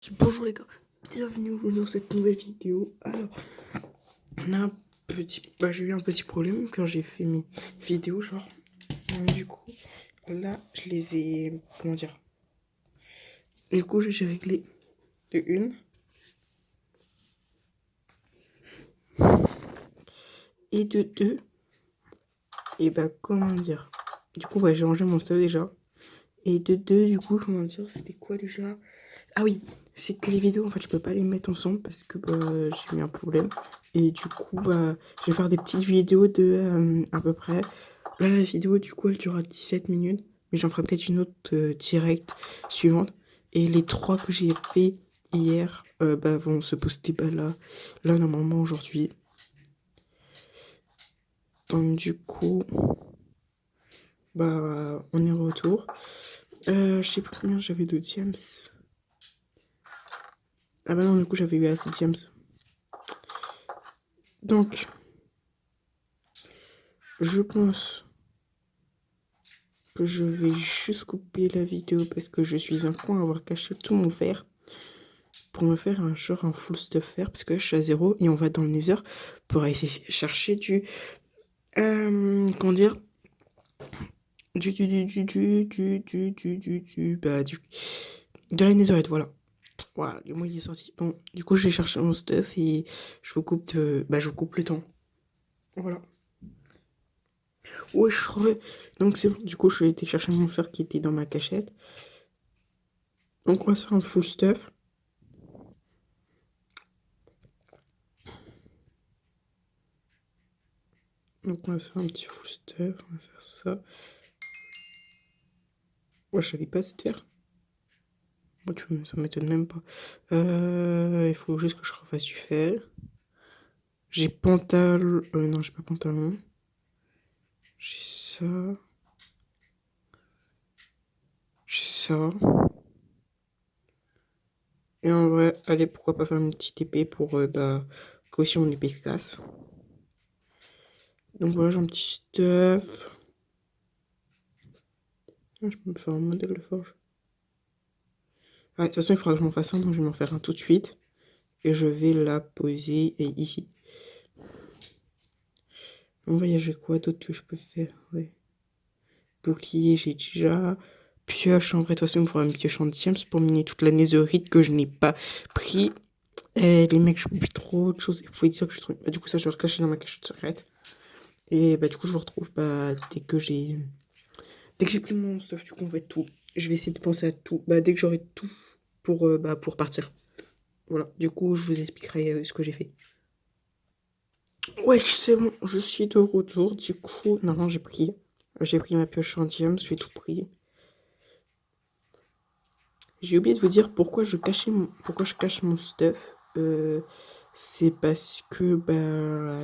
Bonjour les gars, bienvenue dans cette nouvelle vidéo. Alors, on a j'ai eu un petit problème quand j'ai fait mes vidéos, genre. Du coup, là, je les ai, comment dire. Du coup, j'ai réglé de une et de deux. Et bah, comment dire. Du coup, j'ai rangé mon stuff déjà. Et de deux, du coup, comment dire, c'était quoi déjà? Ah oui, c'est que les vidéos, en fait, je peux pas les mettre ensemble parce que j'ai eu un problème. Et du coup, je vais faire des petites vidéos de à peu près. Là, la vidéo, du coup, elle durera 17 minutes. Mais j'en ferai peut-être une autre directe suivante. Et les trois que j'ai fait hier vont se poster là normalement aujourd'hui. Donc, du coup, on est en retour. Je sais plus combien j'avais de James. Ah bah non, du coup, j'avais eu assez de James. Donc, je pense que je vais juste couper la vidéo parce que je suis un con à avoir caché tout mon fer pour me faire un full stuff fer parce que là, je suis à zéro et on va dans le nether pour essayer de chercher comment dire, de la netherite, voilà. Voilà, le mot il est sorti. Bon, du coup, j'ai cherché mon stuff et je vous coupe le temps. Voilà. Ouais, donc c'est bon, du coup, je suis allé chercher mon fer qui était dans ma cachette. Donc, on va se faire un full stuff. Donc on va faire un petit full stuff, on va faire ça. Ouais, je savais pas cette faire. Moi, ça m'étonne même pas. Il faut juste que je refasse du fer. J'ai pantalon. Non, j'ai pas pantalon. J'ai ça. J'ai ça. Et en vrai, allez, pourquoi pas faire une petite épée pour que aussi mon épée se casse. Donc voilà, j'ai un petit stuff. Ah, je peux me faire un modèle de forge. Ah, de toute façon, il faudra que je m'en fasse un, donc je vais m'en faire un tout de suite. Et je vais la poser ici. En vrai, j'ai quoi d'autre que je peux faire? Ouais. Bouclier, j'ai déjà. Pioche, en vrai, de toute façon, il me faudra une pioche en diams pour miner toute la netherite que je n'ai pas pris. Et les mecs, je plus trop de choses. Il faut dire que je trouve. Du coup, ça, je vais recacher dans ma cachette secrète. Et du coup, je vous retrouve dès que j'ai pris mon stuff, du coup, on va tout. Je vais essayer de penser à tout. Dès que j'aurai tout pour partir. Voilà. Du coup, je vous expliquerai ce que j'ai fait. Ouais, c'est bon, je suis de retour. Du coup, non, j'ai pris ma pioche en diams, j'ai tout pris. J'ai oublié de vous dire pourquoi je cache mon stuff. C'est parce que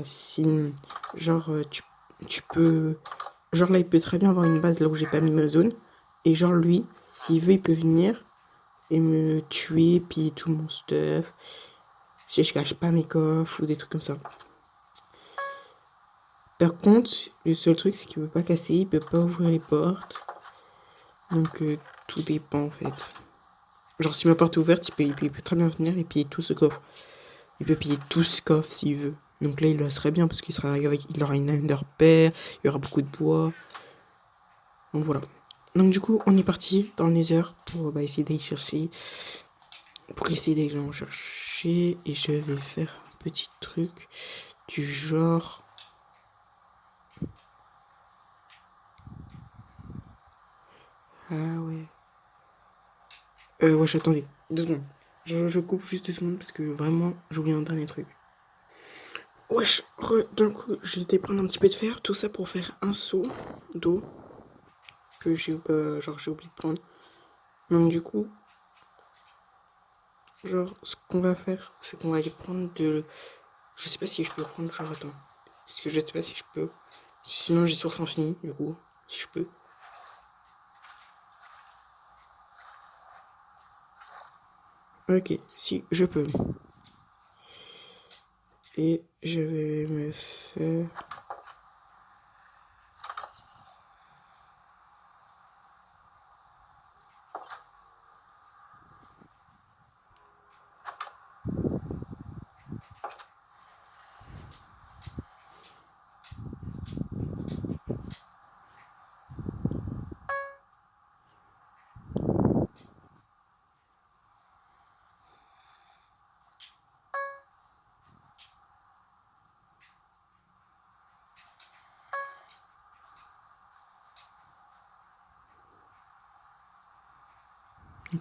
si genre tu peux genre là il peut très bien avoir une base là où j'ai pas mis ma zone et genre lui s'il veut il peut venir et me tuer puis tout mon stuff si je cache pas mes coffres ou des trucs comme ça. Par contre, le seul truc c'est qu'il peut pas casser, il peut pas ouvrir les portes. Donc tout dépend en fait. Genre si ma porte est ouverte, il peut très bien venir et piller tout ce coffre. Il peut piller tout ce coffre s'il veut. Donc là, il le serait bien parce il aura une ender pair, il y aura beaucoup de bois. Donc voilà. Donc du coup, on est parti dans le Nether pour essayer d'aller chercher. Pour essayer d'aller en chercher. Et je vais faire un petit truc du genre. Ah ouais. Wesh, attendez. 2 secondes. Je coupe juste 2 secondes parce que vraiment, j'ai oublié un dernier truc. Wesh, donc j'ai été prendre un petit peu de fer, tout ça pour faire un seau d'eau que j'ai oublié de prendre. Donc du coup, genre ce qu'on va faire, c'est qu'on va aller prendre je sais pas si je peux prendre, genre attends. Parce que je sais pas si je peux. Sinon j'ai source infinie, du coup, si je peux. Ok, si je peux. Et je vais me faire.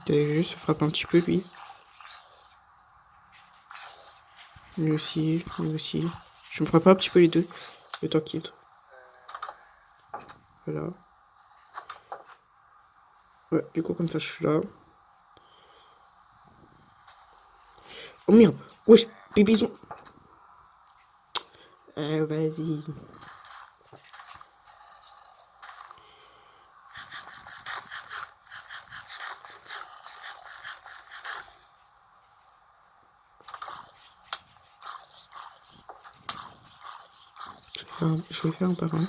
Juste frappe un petit peu lui. Lui aussi, lui aussi. Je me frappe un petit peu les deux. Le temps qu'il. Voilà. Ouais, du coup comme ça je suis là. Oh merde. Wesh, bébison. Vas-y. Je vais faire un par un.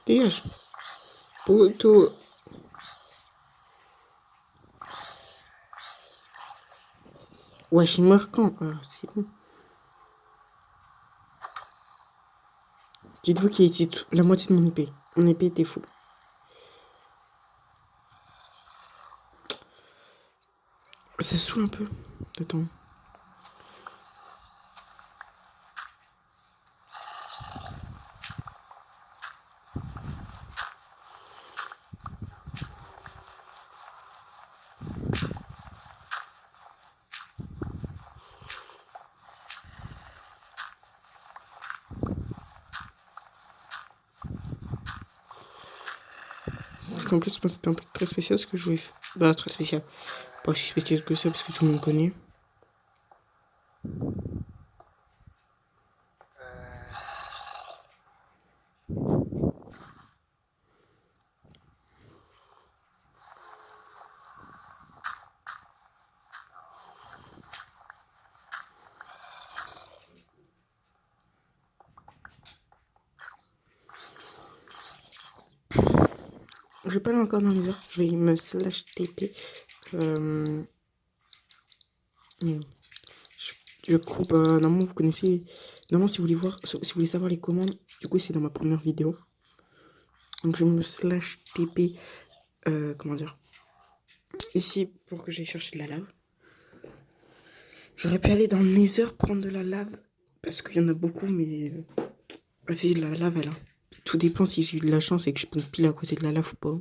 Dégage. Poteau. Wesh, il meurt quand? Ah, c'est bon. Dites-vous qu'il y a ici la moitié de mon épée. Mon épée était full. Ça saoule un peu. Attends. Parce qu'en plus, moi, c'était un truc très spécial ce que je voulais faire. Bah, très spécial. Pas aussi spécial que ça parce que tout le monde connaît. Je vais pas aller encore dans les heures. Je vais me slash TP. Euh... Du coup, bah, normalement, vous connaissez. Normalement, si vous voulez voir, si vous voulez savoir les commandes, du coup, c'est dans ma première vidéo. Donc, je me slash TP. Comment dire? Ici, pour que j'aille chercher de la lave. J'aurais pu aller dans le Nether prendre de la lave. Parce qu'il y en a beaucoup, mais. C'est de la lave, elle. Tout dépend si j'ai eu de la chance et que je peux pile à côté de la lave ou pas.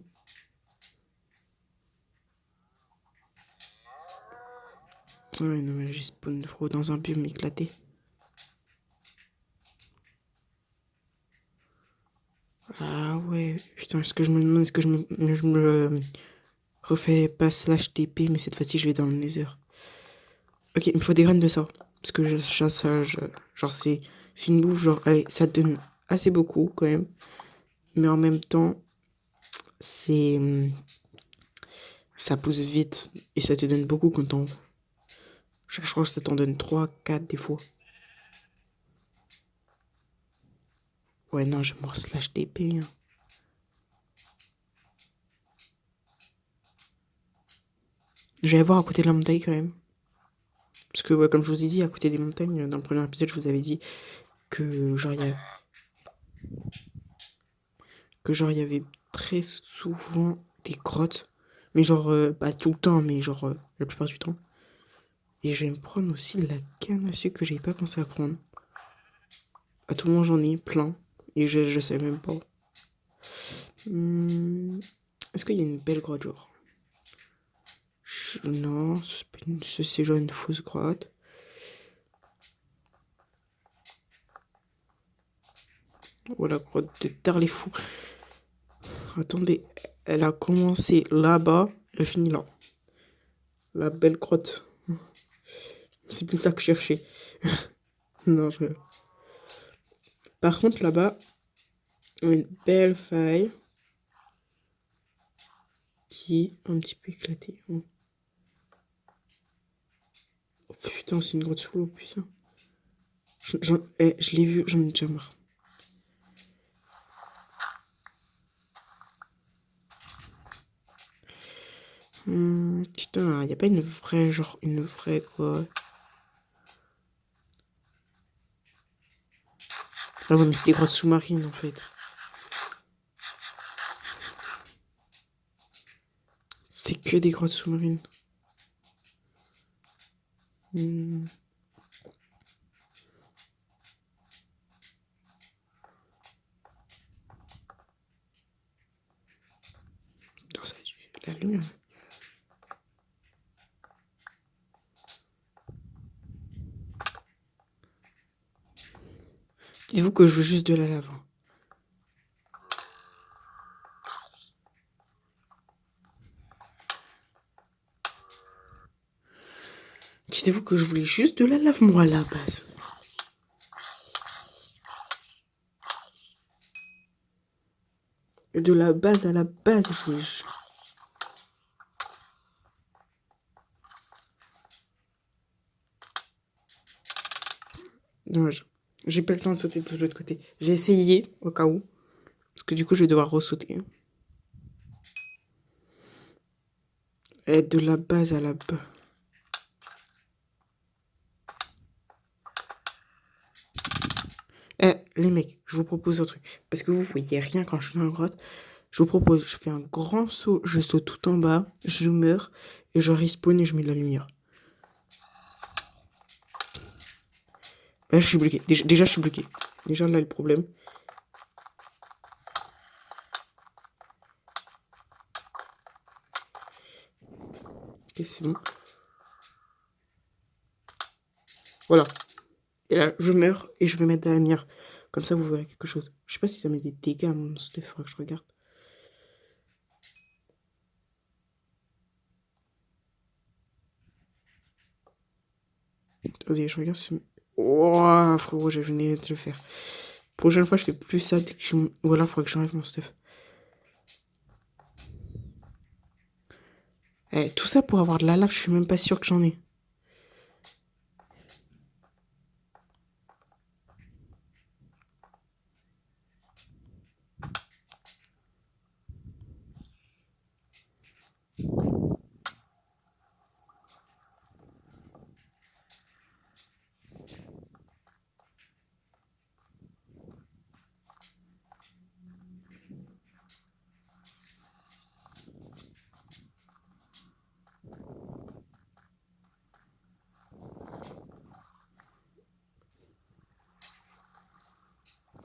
Ouais, non, mais j'ai spawn trop dans un biome éclaté. Ah ouais, putain, est-ce que je me demande, est-ce que je me refais pas slash TP, mais cette fois-ci je vais dans le Nether. Ok, il me faut des graines de ça. Parce que je chasse, genre c'est une bouffe, genre, allez, ça donne assez beaucoup quand même. Mais en même temps, c'est, ça pousse vite et ça te donne beaucoup quand on. Je crois que ça t'en donne 3, 4 des fois. Ouais, non, je me slash TP. Hein. Je vais voir à côté de la montagne quand même. Parce que, ouais, comme je vous ai dit, à côté des montagnes, dans le premier épisode, je vous avais dit que, genre, il y avait très souvent des grottes. Mais genre, pas tout le temps, mais genre, la plupart du temps. Et je vais me prendre aussi la canne à sucre que j'avais pas pensé à prendre. À tout le monde, j'en ai plein. Et je sais même pas. Est-ce qu'il y a une belle grotte, genre? Non, c'est genre une fausse grotte. Voilà, grotte de terre les fous. Attendez, elle a commencé là-bas, elle finit là. La belle grotte. C'est plus ça que je cherchais. Non, je. Par contre, là-bas, une belle faille qui est un petit peu éclatée. Oh, oh, putain, c'est une grotte sous l'eau, putain. Je l'ai vu, j'en ai déjà marre. Putain, y a pas une vraie, genre, une vraie quoi. Ah ouais, mais c'est des grottes sous-marines en fait. C'est que des grottes sous-marines. Hmm. Non, ça, la lumière. Dites-vous que je veux juste de la lave. Dites-vous que je voulais juste de la lave, moi, à la base. De la base à la base, je voulais... Dommage. J'ai pas le temps de sauter de l'autre côté. J'ai essayé, au cas où. Parce que du coup, je vais devoir ressauter. Et de la base à la base. Eh, les mecs, je vous propose un truc. Parce que vous voyez rien quand je suis dans la grotte. Je vous propose, je fais un grand saut, je saute tout en bas, je meurs, et je respawn et je mets de la lumière. Là, je suis bloqué. Déjà, je suis bloqué. Déjà, là, le problème. Et c'est bon. Voilà. Et là, je meurs et je vais mettre de la lumière. Comme ça, vous verrez quelque chose. Je sais pas si ça met des dégâts à mon stuff. Faudra que je regarde. Attendez, je regarde si... Oh, frérot, je venais de le faire. Prochaine fois, je fais plus ça dès que je... Ou alors, il faudra que j'enlève mon stuff. Eh, tout ça pour avoir de la lave, je suis même pas sûr que j'en ai.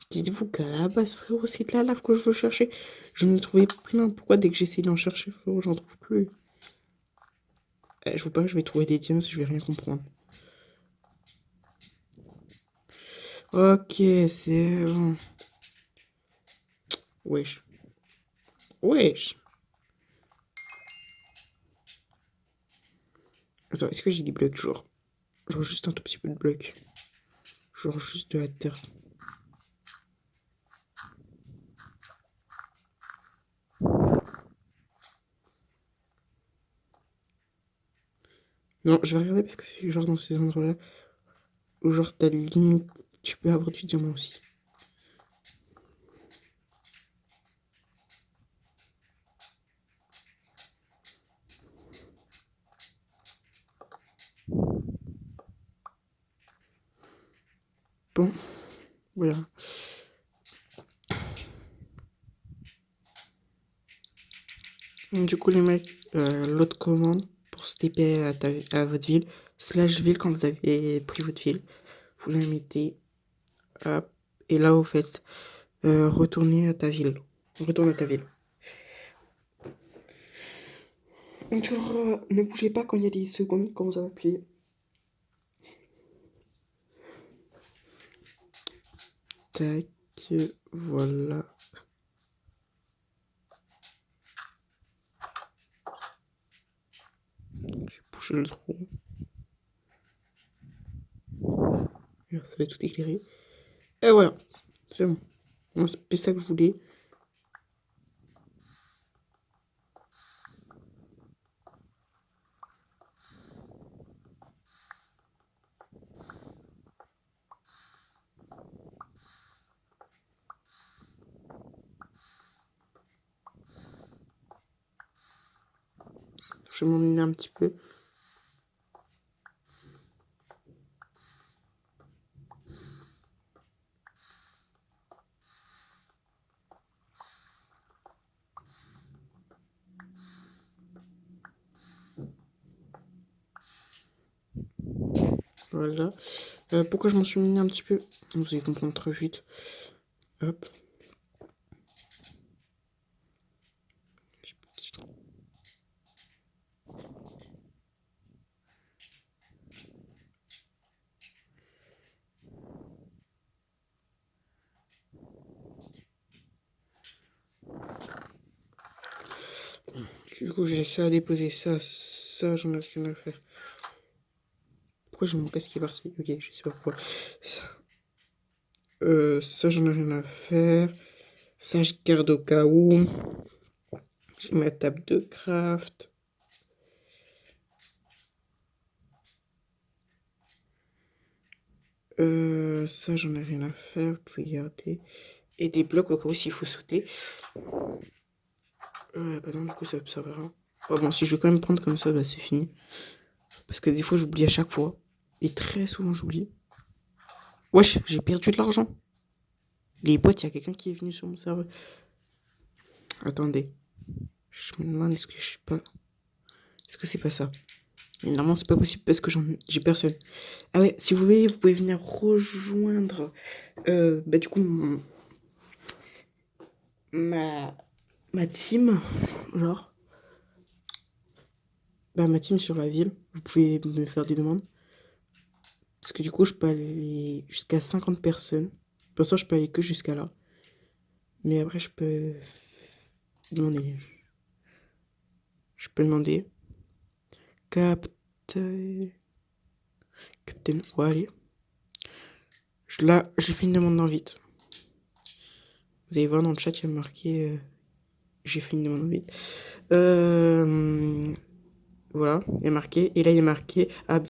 Dites-vous qu'à la base, frérot, c'est de la lave que je veux chercher. Je me trouvais plein. Pourquoi dès que j'essaie d'en chercher, frérot, j'en trouve plus? Je vous parle, je vais trouver des diamants, je vais rien comprendre. Ok, c'est bon. Wesh. Wesh. Attends, est-ce que j'ai des blocs, genre? Genre juste un tout petit peu de blocs. Genre juste de la terre. Non, je vais regarder parce que c'est genre dans ces endroits-là où genre t'as limite, tu peux avoir du diamant aussi. Bon, voilà. Du coup, les mecs, l'autre commande pour se TP à votre ville, slash ville quand vous avez pris votre ville, vous la mettez, hop, et là, vous faites retourner à ta ville. Retourne à ta ville. Genre, ne bougez pas quand il y a des secondes, quand vous avez appuyé. Tac, voilà. J'ai bouché le trou. Ça va tout éclairer. Et voilà, c'est bon. Moi, c'est ça que je voulais. Je vais m'ennuyer un petit peu. Voilà. Pourquoi je m'en suis mis un petit peu? Vous allez comprendre très vite. Hop. Du coup, j'ai laissé à déposer ça. Ça, j'en ai rien à faire. Pourquoi j'ai mon casque qui est parti? Ok, je sais pas pourquoi. Ça, j'en ai rien à faire. Ça, je garde au cas où. J'ai ma table de craft. Ça, j'en ai rien à faire. Vous pouvez garder. Et des blocs au cas où s'il faut sauter. Bah non, du coup, ça va rien. Oh, bon, si je vais quand même prendre comme ça, bah c'est fini. Parce que des fois, j'oublie à chaque fois. Et très souvent, j'oublie. Wesh, j'ai perdu de l'argent. Les boîtes, il y a quelqu'un qui est venu sur mon serveur. Attendez. Je me demande, est-ce que je suis pas. Est-ce que c'est pas ça? Mais normalement, c'est pas possible parce que j'ai personne. Ah ouais, si vous voulez, vous pouvez venir rejoindre. Bah, du coup, ma team. Genre. Bah, ma team sur la ville. Vous pouvez me faire des demandes. Parce que du coup, je peux aller jusqu'à 50 personnes. Pour l'instant, je peux aller que jusqu'à là. Mais après, je peux demander. Je peux demander. Captain. Captain. Ouais, allez. Là, j'ai fait une demande d'invite. Vous allez voir dans le chat, il y a marqué. J'ai fait une demande d'invite. Voilà, il y a marqué. Et là, il y a marqué.